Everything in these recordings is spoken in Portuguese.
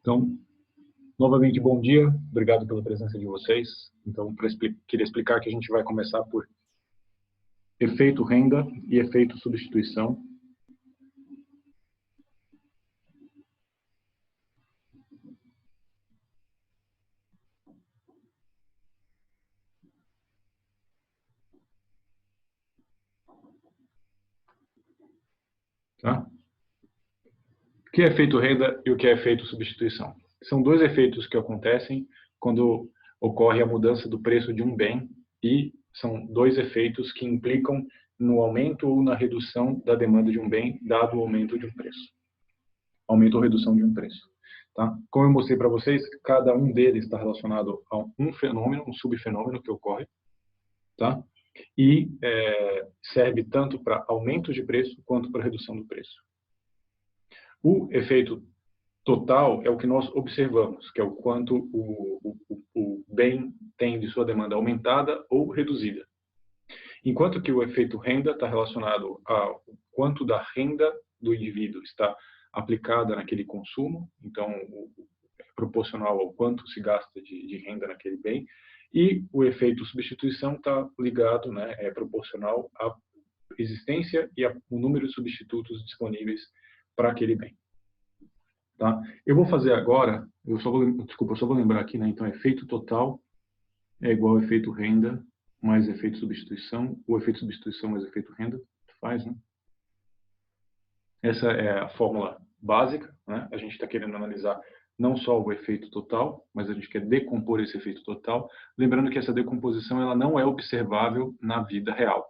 Então, novamente, bom dia. Obrigado pela presença de vocês. Então, queria explicar que a gente vai começar por efeito renda e efeito substituição. Tá? O que é efeito renda e o que é efeito substituição? São dois efeitos que acontecem quando ocorre a mudança do preço de um bem e são dois efeitos que implicam no aumento ou na redução da demanda de um bem, dado o aumento de um preço. Aumento ou redução de um preço. Tá? Como eu mostrei para vocês, cada um deles está relacionado a um fenômeno, um subfenômeno que ocorre, tá? E serve tanto para aumento de preço quanto para redução do preço. O efeito total é o que nós observamos, que é o quanto o bem tem de sua demanda aumentada ou reduzida. Enquanto que o efeito renda está relacionado ao quanto da renda do indivíduo está aplicada naquele consumo, então é proporcional ao quanto se gasta de renda naquele bem, e o efeito substituição está ligado, né, é proporcional à existência e ao número de substitutos disponíveis para aquele bem. Tá? Eu vou fazer agora, eu só vou lembrar aqui, né, então efeito total é igual ao efeito renda mais efeito substituição, ou efeito substituição mais efeito renda, faz, né? Essa é a fórmula básica, né? A gente está querendo analisar não só o efeito total, mas a gente quer decompor esse efeito total, lembrando que essa decomposição ela não é observável na vida real,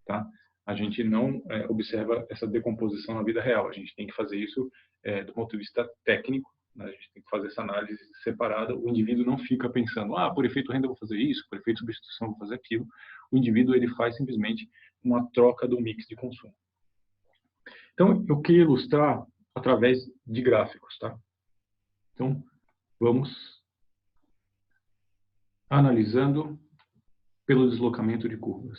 tá? A gente não observa essa decomposição na vida real, a gente tem que fazer isso do ponto de vista técnico, né? A gente tem que fazer essa análise separada, o indivíduo não fica pensando, por efeito renda eu vou fazer isso, por efeito substituição eu vou fazer aquilo, o indivíduo ele faz simplesmente uma troca do mix de consumo. Então, eu queria ilustrar através de gráficos, tá? Então, vamos analisando pelo deslocamento de curvas.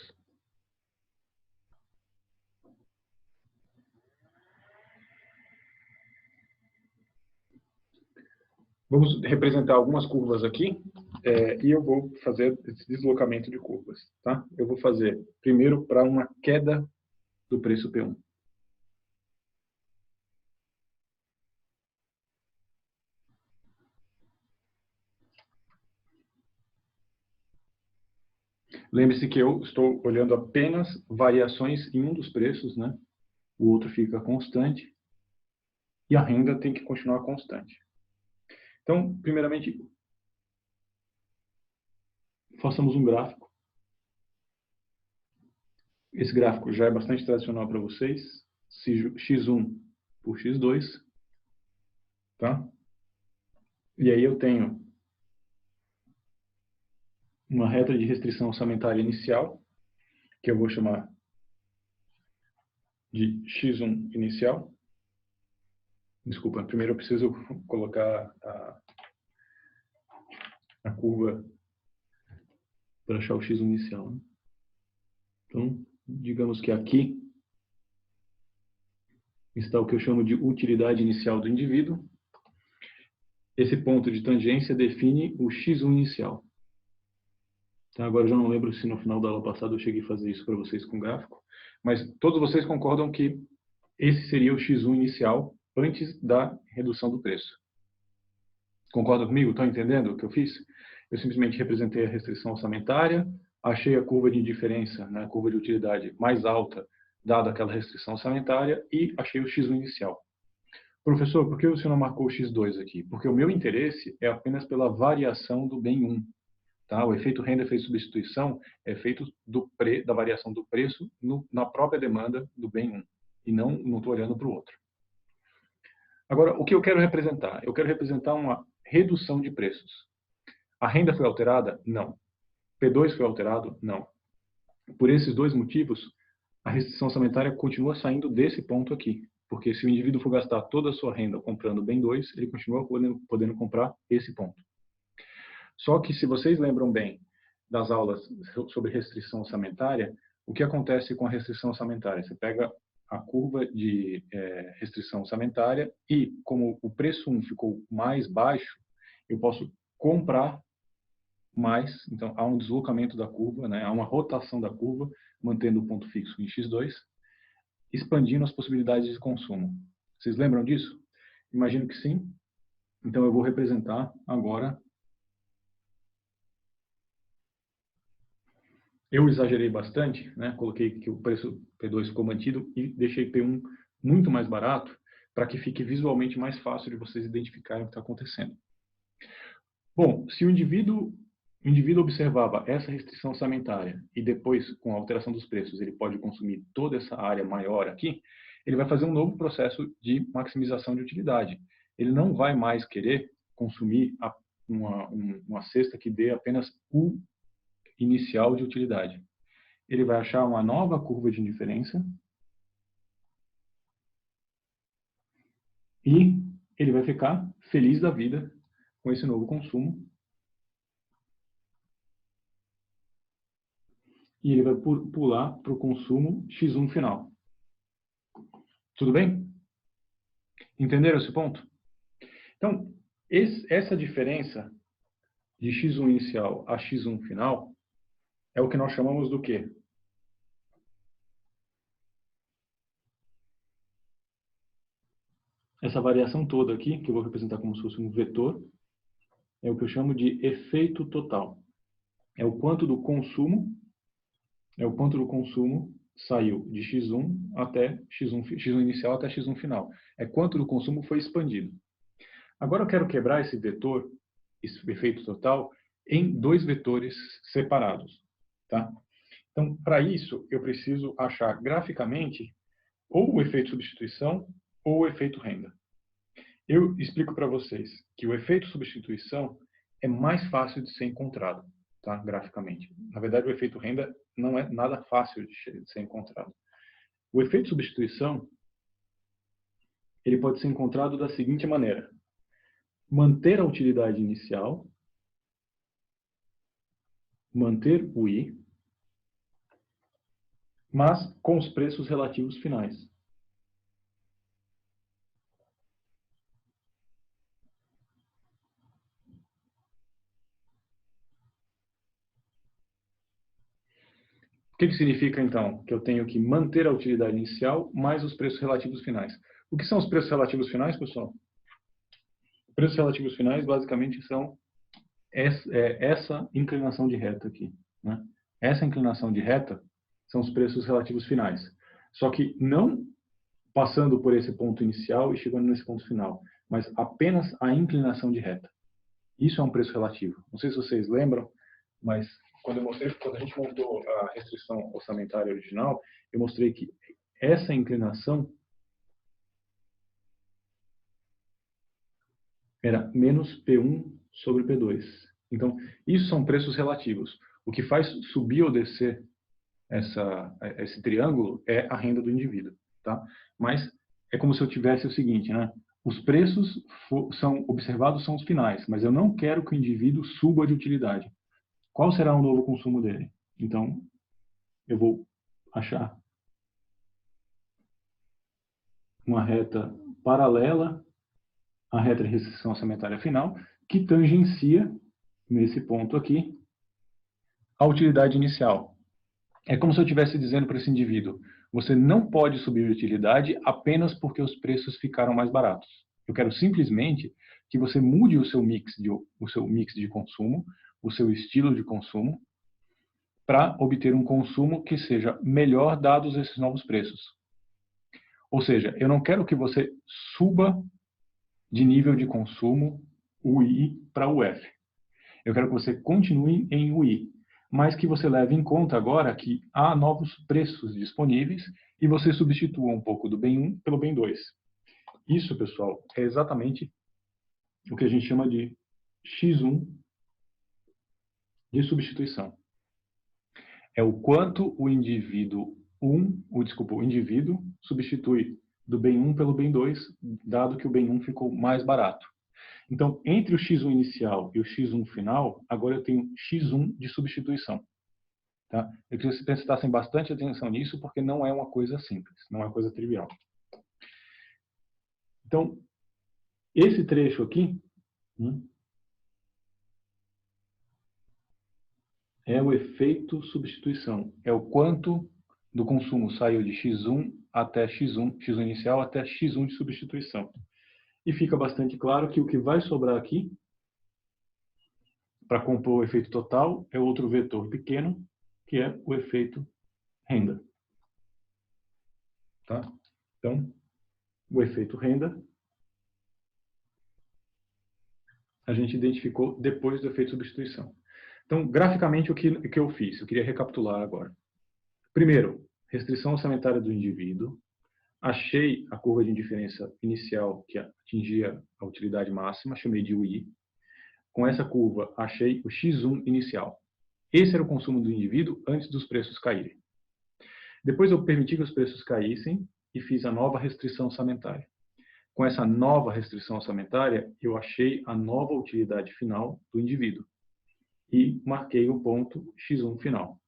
Vamos representar algumas curvas aqui e eu vou fazer esse deslocamento de curvas, tá? Eu vou fazer primeiro para uma queda do preço P1. Lembre-se que eu estou olhando apenas variações em um dos preços, né? O outro fica constante e a renda tem que continuar constante. Então, primeiramente, façamos um gráfico. Esse gráfico já é bastante tradicional para vocês. X1 por X2. Tá? E aí eu tenho uma reta de restrição orçamentária inicial, que eu vou chamar de X1 inicial. Desculpa, primeiro eu preciso colocar a curva para achar o X1 inicial. Né? Então, digamos que aqui está o que eu chamo de utilidade inicial do indivíduo. Esse ponto de tangência define o X1 inicial. Então, agora eu já não lembro se no final da aula passada eu cheguei a fazer isso para vocês com gráfico, mas todos vocês concordam que esse seria o X1 inicial antes da redução do preço. Concordam comigo? Estão entendendo o que eu fiz? Eu simplesmente representei a restrição orçamentária, achei a curva de diferença, né, a curva de utilidade mais alta, dada aquela restrição orçamentária, e achei o X1 inicial. Professor, por que você não marcou o X2 aqui? Porque o meu interesse é apenas pela variação do bem 1. Tá? O efeito renda, efeito substituição é efeito da variação do preço na própria demanda do bem 1. E não estou olhando para o outro. Agora, o que eu quero representar? Eu quero representar uma redução de preços. A renda foi alterada? Não. P2 foi alterado? Não. Por esses dois motivos, a restrição orçamentária continua saindo desse ponto aqui. Porque se o indivíduo for gastar toda a sua renda comprando bem 2, ele continua podendo comprar esse ponto. Só que, se vocês lembram bem das aulas sobre restrição orçamentária, o que acontece com a restrição orçamentária? Você pega a curva de restrição orçamentária e, como o preço 1 ficou mais baixo, eu posso comprar mais. Então, há um deslocamento da curva, né? Há uma rotação da curva, mantendo o ponto fixo em X2, expandindo as possibilidades de consumo. Vocês lembram disso? Imagino que sim. Então, eu vou representar agora. Eu exagerei bastante, né? Coloquei que o preço P2 ficou mantido e deixei P1 muito mais barato para que fique visualmente mais fácil de vocês identificarem o que está acontecendo. Bom, se o indivíduo observava essa restrição orçamentária e depois, com a alteração dos preços, ele pode consumir toda essa área maior aqui, ele vai fazer um novo processo de maximização de utilidade. Ele não vai mais querer consumir uma cesta que dê apenas o inicial de utilidade. Ele vai achar uma nova curva de indiferença e ele vai ficar feliz da vida com esse novo consumo. E ele vai pular para o consumo X1 final. Tudo bem? Entenderam esse ponto? Então, essa diferença de X1 inicial a X1 final é o que nós chamamos do quê? Essa variação toda aqui, que eu vou representar como se fosse um vetor, é o que eu chamo de efeito total. É o quanto do consumo saiu de X1 até X1 inicial até X1 final. É quanto do consumo foi expandido. Agora eu quero quebrar esse vetor, esse efeito total, em dois vetores separados. Tá? Então, para isso, eu preciso achar graficamente ou o efeito substituição ou o efeito renda. Eu explico para vocês que o efeito substituição é mais fácil de ser encontrado, tá? Graficamente. Na verdade, o efeito renda não é nada fácil de ser encontrado. O efeito substituição ele pode ser encontrado da seguinte maneira: manter a utilidade inicial, manter o I, mas com os preços relativos finais. O que significa, então, que eu tenho que manter a utilidade inicial mais os preços relativos finais? O que são os preços relativos finais, pessoal? Os preços relativos finais, basicamente, são essa inclinação de reta aqui. Né? Essa inclinação de reta são os preços relativos finais. Só que não passando por esse ponto inicial e chegando nesse ponto final, mas apenas a inclinação de reta. Isso é um preço relativo. Não sei se vocês lembram, mas quando a gente montou a restrição orçamentária original, eu mostrei que essa inclinação era menos P1 sobre P2. Então, isso são preços relativos. O que faz subir ou descer esse triângulo é a renda do indivíduo. Tá? Mas é como se eu tivesse o seguinte, né? Os preços são observados são os finais, mas eu não quero que o indivíduo suba de utilidade. Qual será o novo consumo dele? Então, eu vou achar uma reta paralela à reta de restrição orçamentária final, que tangencia, nesse ponto aqui, a utilidade inicial. É como se eu estivesse dizendo para esse indivíduo: você não pode subir de utilidade apenas porque os preços ficaram mais baratos. Eu quero simplesmente que você mude o seu mix de consumo, o seu estilo de consumo, para obter um consumo que seja melhor dados esses novos preços. Ou seja, eu não quero que você suba de nível de consumo UI para UF. Eu quero que você continue em UI, mas que você leve em conta agora que há novos preços disponíveis e você substitua um pouco do bem 1 pelo bem 2. Isso, pessoal, é exatamente o que a gente chama de X1 de substituição. É o quanto o indivíduo substitui do bem 1 pelo bem 2, dado que o bem 1 ficou mais barato. Então, entre o X1 inicial e o X1 final, agora eu tenho X1 de substituição. Tá? Eu queria que vocês prestassem bastante atenção nisso, porque não é uma coisa simples, não é uma coisa trivial. Então, esse trecho aqui é o efeito substituição. É o quanto do consumo saiu de X1 até X1, X1 inicial até X1 de substituição. E fica bastante claro que o que vai sobrar aqui, para compor o efeito total, é outro vetor pequeno, que é o efeito renda. Tá? Então, o efeito renda a gente identificou depois do efeito substituição. Então, graficamente, o que eu fiz? Eu queria recapitular agora. Primeiro, restrição orçamentária do indivíduo. Achei a curva de indiferença inicial que atingia a utilidade máxima, chamei de UI. Com essa curva, achei o X1 inicial. Esse era o consumo do indivíduo antes dos preços caírem. Depois eu permiti que os preços caíssem e fiz a nova restrição orçamentária. Com essa nova restrição orçamentária, eu achei a nova utilidade final do indivíduo e marquei o ponto X1 final.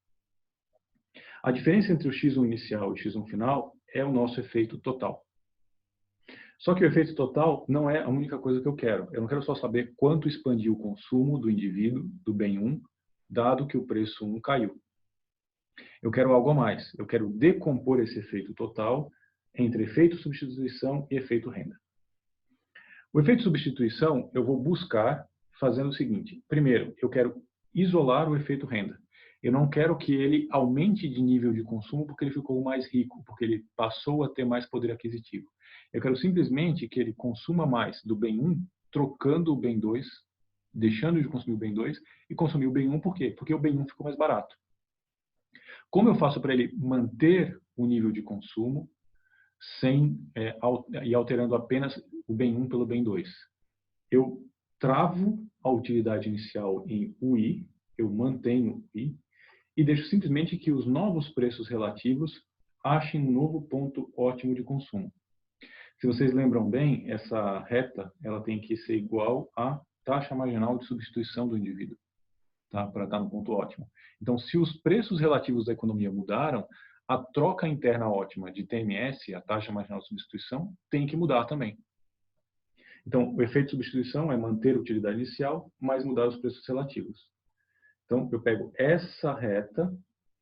A diferença entre o X1 inicial e o X1 final é o nosso efeito total. Só que o efeito total não é a única coisa que eu quero. Eu não quero só saber quanto expandiu o consumo do indivíduo, do bem 1, dado que o preço 1 caiu. Eu quero algo a mais. Eu quero decompor esse efeito total entre efeito substituição e efeito renda. O efeito substituição eu vou buscar fazendo o seguinte. Primeiro, eu quero isolar o efeito renda. Eu não quero que ele aumente de nível de consumo porque ele ficou mais rico, porque ele passou a ter mais poder aquisitivo. Eu quero simplesmente que ele consuma mais do bem 1, trocando o bem 2, deixando de consumir o bem 2 e consumir o bem 1 por quê? Porque o bem 1 ficou mais barato. Como eu faço para ele manter o nível de consumo e alterando apenas o bem 1 pelo bem 2? Eu travo a utilidade inicial em UI, eu mantenho UI, e deixo simplesmente que os novos preços relativos achem um novo ponto ótimo de consumo. Se vocês lembram bem, essa reta ela tem que ser igual à taxa marginal de substituição do indivíduo, tá? Para estar no ponto ótimo. Então, se os preços relativos da economia mudaram, a troca interna ótima de TMS, a taxa marginal de substituição, tem que mudar também. Então, o efeito de substituição é manter a utilidade inicial, mas mudar os preços relativos. Então, eu pego essa reta,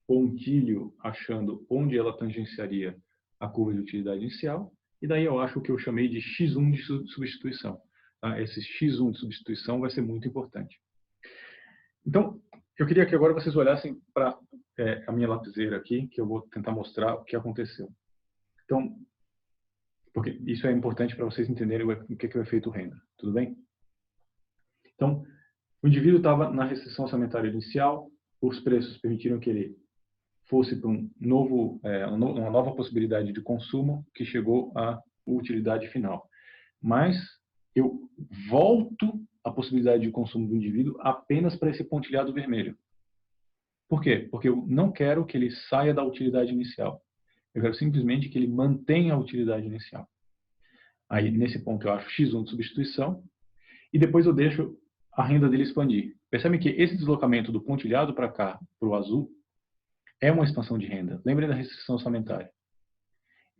pontilho achando onde ela tangenciaria a curva de utilidade inicial, e daí eu acho o que eu chamei de X1 de substituição. Tá? Esse X1 de substituição vai ser muito importante. Então, eu queria que agora vocês olhassem para a minha lapiseira aqui, que eu vou tentar mostrar o que aconteceu. Então, porque isso é importante para vocês entenderem o que é o efeito renda. Tudo bem? Então, o indivíduo estava na restrição orçamentária inicial, os preços permitiram que ele fosse para uma nova possibilidade de consumo que chegou à utilidade final. Mas eu volto a possibilidade de consumo do indivíduo apenas para esse pontilhado vermelho. Por quê? Porque eu não quero que ele saia da utilidade inicial. Eu quero simplesmente que ele mantenha a utilidade inicial. Aí, nesse ponto, eu acho X1 de substituição e depois eu deixo a renda dele expandir. Percebe que esse deslocamento do pontilhado para cá, para o azul, é uma expansão de renda. Lembrem da restrição orçamentária.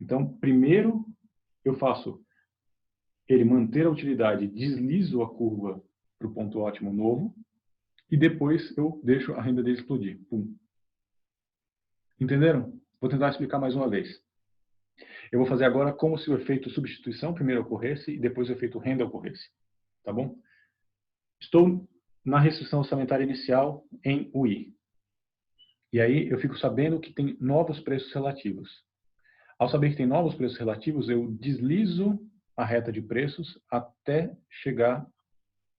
Então, primeiro eu faço ele manter a utilidade, deslizo a curva para o ponto ótimo novo, e depois eu deixo a renda dele explodir. Pum. Entenderam? Vou tentar explicar mais uma vez. Eu vou fazer agora como se o efeito substituição primeiro ocorresse e depois o efeito renda ocorresse. Tá bom? Estou na restrição orçamentária inicial em UI. E aí eu fico sabendo que tem novos preços relativos. Ao saber que tem novos preços relativos, eu deslizo a reta de preços até chegar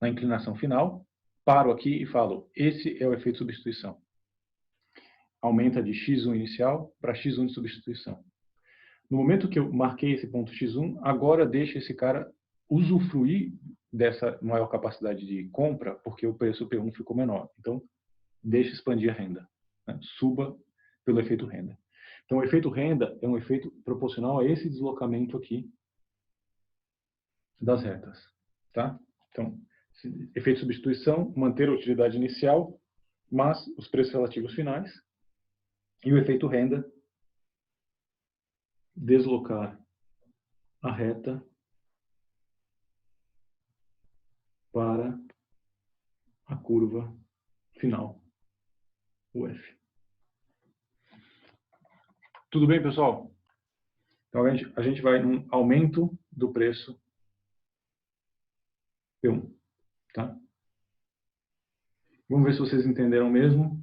na inclinação final, paro aqui e falo, esse é o efeito substituição. Aumenta de X1 inicial para X1 de substituição. No momento que eu marquei esse ponto X1, agora deixa esse cara usufruir dessa maior capacidade de compra, porque o preço P1 ficou menor. Então, deixa expandir a renda. Né? Suba pelo efeito renda. Então, o efeito renda é um efeito proporcional a esse deslocamento aqui das retas. Tá? Então, efeito de substituição, manter a utilidade inicial, mas os preços relativos finais. E o efeito renda, deslocar a reta para a curva final, o F. Tudo bem, pessoal? Então, a gente vai num aumento do preço P1, tá? Vamos ver se vocês entenderam mesmo.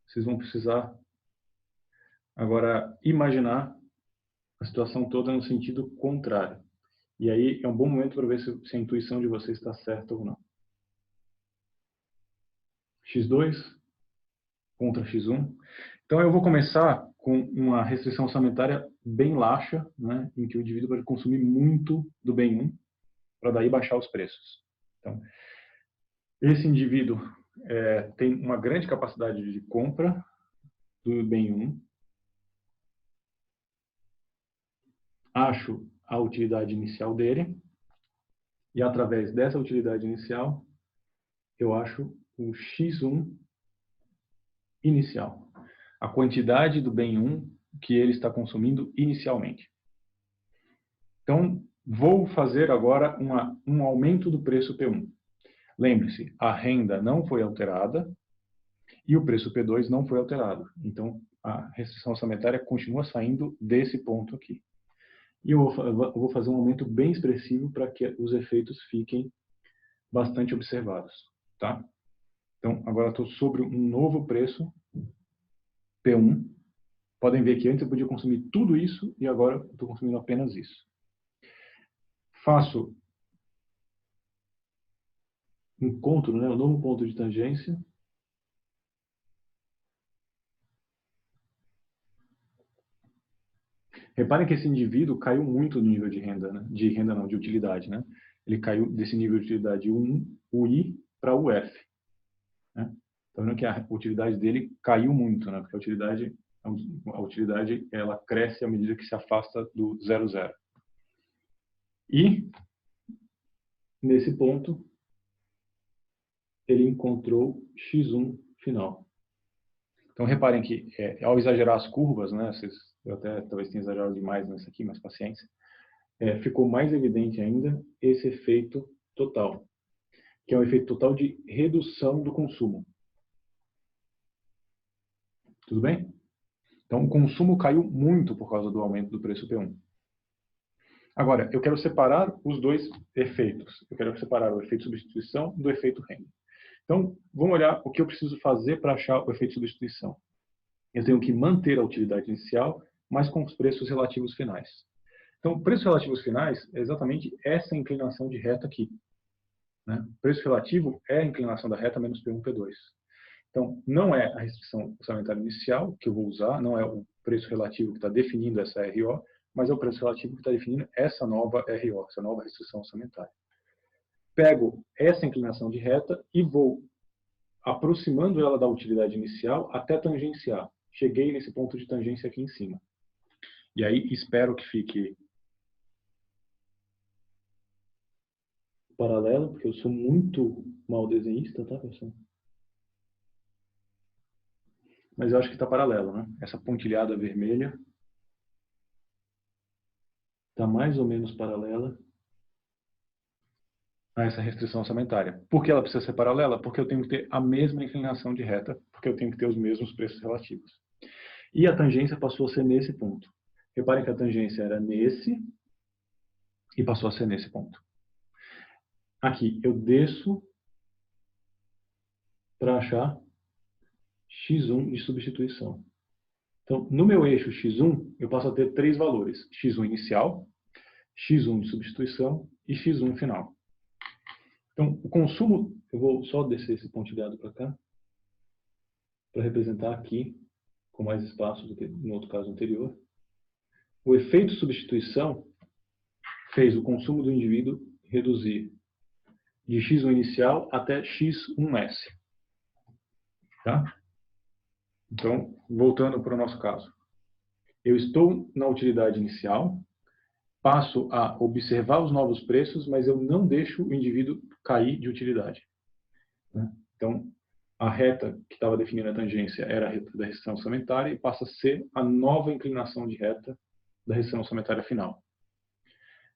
Vocês vão precisar agora imaginar a situação toda no sentido contrário. E aí é um bom momento para ver se a intuição de vocês está certa ou não. X2 contra X1. Então eu vou começar com uma restrição orçamentária bem laxa, né, em que o indivíduo pode consumir muito do bem 1 para daí baixar os preços. Então, esse indivíduo tem uma grande capacidade de compra do bem 1. Acho a utilidade inicial dele. E através dessa utilidade inicial, eu acho o X1 inicial. A quantidade do bem 1 que ele está consumindo inicialmente. Então, vou fazer agora um aumento do preço P1. Lembre-se, a renda não foi alterada e o preço P2 não foi alterado. Então, a restrição orçamentária continua saindo desse ponto aqui. E eu vou fazer um aumento bem expressivo para que os efeitos fiquem bastante observados. Tá? Então, agora estou sobre um novo preço, P1. Podem ver que antes eu podia consumir tudo isso e agora estou consumindo apenas isso. Faço encontro, né, um novo ponto de tangência. Reparem que esse indivíduo caiu muito no nível de renda, né? De renda não, de utilidade, né? Ele caiu desse nível de utilidade UI para UF. Né? Tá vendo que a utilidade dele caiu muito, né? Porque a utilidade ela cresce à medida que se afasta do 0,0. E nesse ponto ele encontrou X1 final. Então reparem que ao exagerar as curvas, né? Eu até talvez tenha exagerado demais nessa aqui, mas paciência. Ficou mais evidente ainda esse efeito total, que é um efeito total de redução do consumo. Tudo bem? Então, o consumo caiu muito por causa do aumento do preço P1. Agora, eu quero separar os dois efeitos. Eu quero separar o efeito substituição do efeito renda. Então, vamos olhar o que eu preciso fazer para achar o efeito substituição. Eu tenho que manter a utilidade inicial, mas com os preços relativos finais. Então, preços relativos finais é exatamente essa inclinação de reta aqui. Né? Preço relativo é a inclinação da reta menos P1, P2. Então, não é a restrição orçamentária inicial que eu vou usar, não é o preço relativo que está definindo essa RO, mas é o preço relativo que está definindo essa nova RO, essa nova restrição orçamentária. Pego essa inclinação de reta e vou aproximando ela da utilidade inicial até tangenciar. Cheguei nesse ponto de tangência aqui em cima. E aí espero que fique paralelo, porque eu sou muito mal desenhista, tá, pessoal? Mas eu acho que está paralelo, né? Essa pontilhada vermelha está mais ou menos paralela a essa restrição orçamentária. Por que ela precisa ser paralela? Porque eu tenho que ter a mesma inclinação de reta, porque eu tenho que ter os mesmos preços relativos. E a tangência passou a ser nesse ponto. Reparem que a tangência era nesse e passou a ser nesse ponto. Aqui, eu desço para achar X1 de substituição. Então, no meu eixo X1, eu passo a ter três valores. X1 inicial, X1 de substituição e X1 final. Então, o consumo, eu vou só descer esse pontilhado para cá, para representar aqui, com mais espaço do que no outro caso anterior. O efeito substituição fez o consumo do indivíduo reduzir de X1 inicial até X1S. Tá? Então, voltando para o nosso caso. Eu estou na utilidade inicial, passo a observar os novos preços, mas eu não deixo o indivíduo cair de utilidade. Então, a reta que estava definindo a tangência era a reta da restrição orçamentária e passa a ser a nova inclinação de reta da restrição orçamentária final.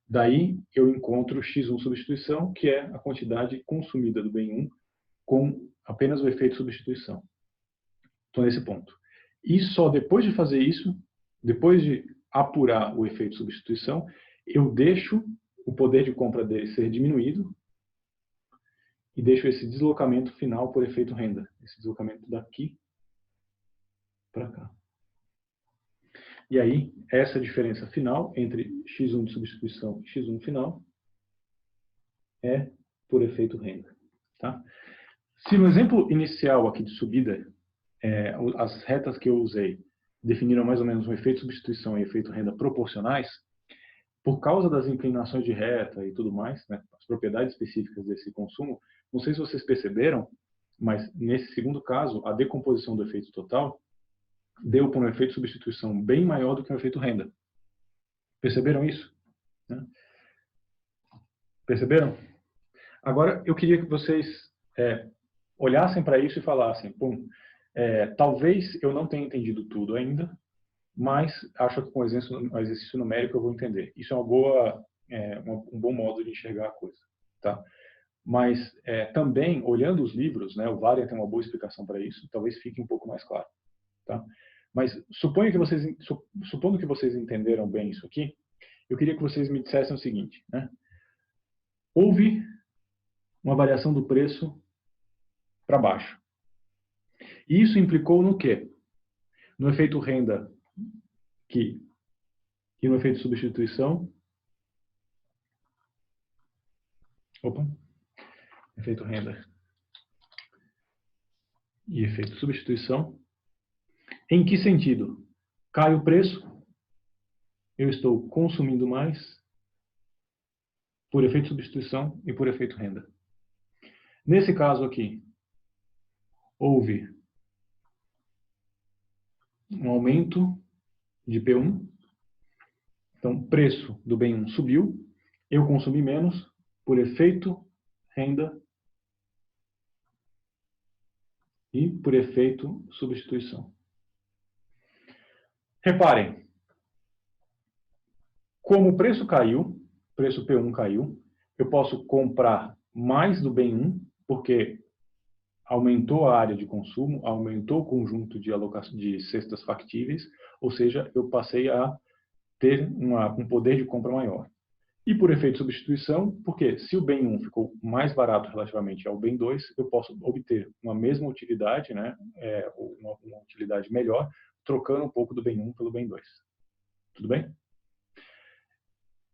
Daí eu encontro x1 substituição, que é a quantidade consumida do bem 1 com apenas o efeito substituição. Estou nesse ponto. E só depois de fazer isso, depois de apurar o efeito substituição, eu deixo o poder de compra dele ser diminuído e deixo esse deslocamento final por efeito renda. Esse deslocamento daqui para cá. E aí, essa diferença final entre x1 de substituição e x1 final é por efeito renda. Tá? Se no exemplo inicial aqui de subida, as retas que eu usei definiram mais ou menos um efeito substituição e efeito renda proporcionais, por causa das inclinações de reta e tudo mais, né, as propriedades específicas desse consumo, não sei se vocês perceberam, mas nesse segundo caso, a decomposição do efeito total deu para um efeito substituição bem maior do que um efeito renda. Perceberam isso? Perceberam? Agora, eu queria que vocês olhassem para isso e falassem, talvez eu não tenha entendido tudo ainda, mas acho que com o exercício numérico eu vou entender. Isso é um bom modo de enxergar a coisa. Tá? Mas também, olhando os livros, né, o Varia tem uma boa explicação para isso, talvez fique um pouco mais claro. Tá? Mas supondo que vocês entenderam bem isso aqui, eu queria que vocês me dissessem o seguinte. Né? Houve uma variação do preço para baixo. E isso implicou no quê? No efeito renda e no efeito substituição. Efeito renda e efeito substituição. Em que sentido? Cai o preço, eu estou consumindo mais por efeito substituição e por efeito renda. Nesse caso aqui, houve um aumento de P1. Então, o preço do bem 1 subiu, eu consumi menos por efeito renda e por efeito substituição. Reparem, como o preço caiu, o preço P1 caiu, eu posso comprar mais do bem 1, porque aumentou a área de consumo, aumentou o conjunto de cestas factíveis, ou seja, eu passei a ter um poder de compra maior. E por efeito substituição, porque se o bem 1 ficou mais barato relativamente ao bem 2, eu posso obter uma mesma utilidade, né, uma utilidade melhor, trocando um pouco do bem 1 pelo bem 2. Tudo bem?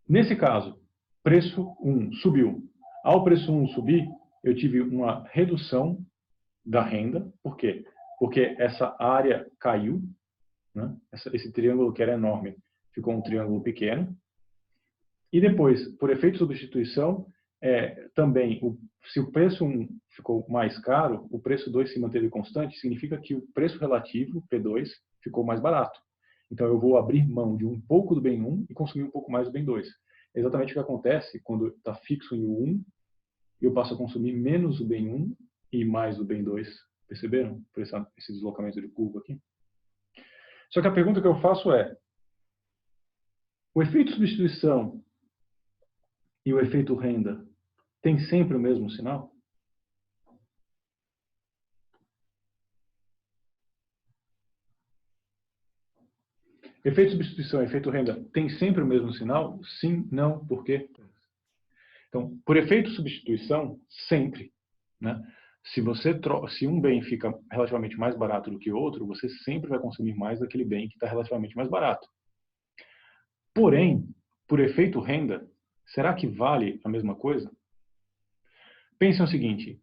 Nesse caso, preço 1 subiu. Ao preço 1 subir, eu tive uma redução da renda. Por quê? Porque essa área caiu, né? Esse triângulo que era enorme ficou um triângulo pequeno. E depois, por efeito de substituição, também, se o preço 1 ficou mais caro, o preço 2 se manteve constante, significa que o preço relativo, P2, ficou mais barato. Então, eu vou abrir mão de um pouco do bem 1 e consumir um pouco mais do bem 2. É exatamente o que acontece quando está fixo em U1, eu passo a consumir menos o bem 1 e mais o bem 2. Perceberam? Por esse deslocamento de curva aqui. Só que a pergunta que eu faço é, o efeito substituição e o efeito renda tem sempre o mesmo sinal? Efeito substituição e efeito renda tem sempre o mesmo sinal? Sim, não, por quê? Então, por efeito substituição, sempre, né? Se um bem fica relativamente mais barato do que outro, você sempre vai consumir mais daquele bem que está relativamente mais barato. Porém, por efeito renda, será que vale a mesma coisa? Pensem o seguinte,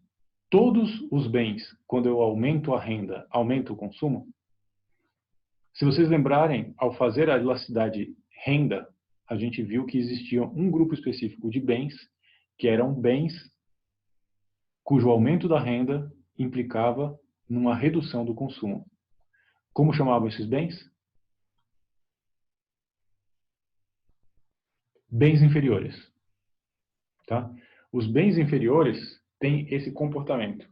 todos os bens, quando eu aumento a renda, aumento o consumo? Se vocês lembrarem, ao fazer a elasticidade renda, a gente viu que existia um grupo específico de bens, que eram bens cujo aumento da renda implicava numa redução do consumo. Como chamavam esses bens? Bens inferiores. Tá? Os bens inferiores têm esse comportamento.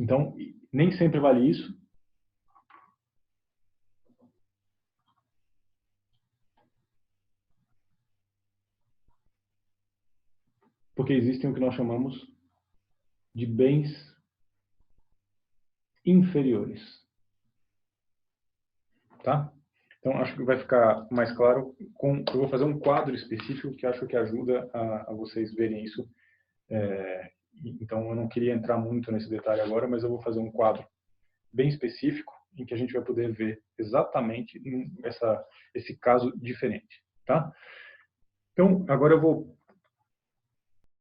Então, nem sempre vale isso. Porque existem o que nós chamamos de bens inferiores. Tá? Então, acho que vai ficar mais claro. Eu vou fazer um quadro específico que acho que ajuda a vocês verem isso. Então, eu não queria entrar muito nesse detalhe agora, mas eu vou fazer um quadro bem específico em que a gente vai poder ver exatamente esse caso diferente. Tá? Então, agora eu vou